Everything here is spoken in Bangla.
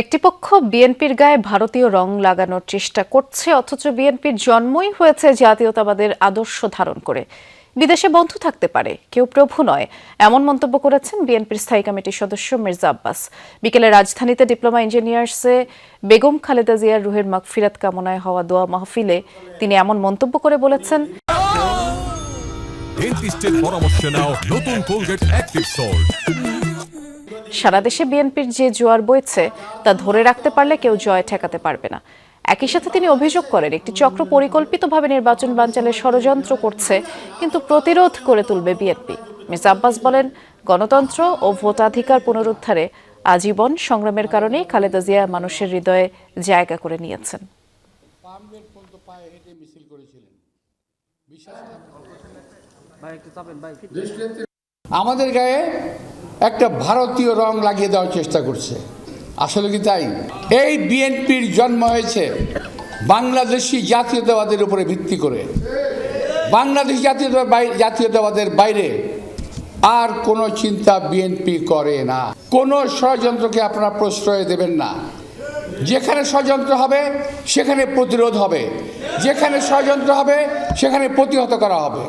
একটি পক্ষ বিএনপির গায়ে ভারতীয় রং লাগানোর চেষ্টা করছে, অথচ বিএনপির জন্মই হয়েছে জাতীয়তাবাদের আদর্শ ধারণ করে। বিদেশে বন্ধু থাকতে পারে, কেউ প্রভু নয়, এমন মন্তব্য করেছেন বিএনপির স্থায়ী কমিটির সদস্য মির্জা আব্বাস। বিকেলে রাজধানীতে ডিপ্লোমা ইঞ্জিনিয়ার্সে বেগম খালেদা জিয়ার রুহের মাগফিরাত কামনায় হওয়া দোয়া মাহফিলে তিনি এমন মন্তব্য করে বলেছেন, সারা দেশে বিএনপির যে জোয়ার বইছে তা ধরে রাখতে পারলে কেউ জয় ঠেকাতে পারবে না। একই সাথে তিনি অভিযোগ করেন, একটি চক্র পরিকল্পিতভাবে নির্বাচন বানচালের ষড়যন্ত্র করছে, কিন্তু প্রতিরোধ করে তুলবে বিএনপি। মির্জা আব্বাস বলেন, গণতন্ত্র ও ভোটাধিকার পুনরুদ্ধারে আজীবন সংগ্রামের কারণেই খালেদা জিয়া মানুষের হৃদয়ে জায়গা করে নিয়েছেন। আমাদের গায়ে একটা ভারতীয় রং লাগিয়ে দেওয়ার চেষ্টা করছে। আসলে কি তাই? এই বিএনপির জন্ম হয়েছে বাংলাদেশি জাতীয়তাবাদের উপরে ভিত্তি করে। বাংলাদেশি জাতীয়তাবাদের বাইরে আর কোনো চিন্তা বিএনপি করে না। কোনো ষড়যন্ত্রকে আপনারা প্রশ্রয় দেবেন না। যেখানে ষড়যন্ত্র হবে সেখানে প্রতিরোধ হবে, যেখানে ষড়যন্ত্র হবে সেখানে প্রতিহত করা হবে।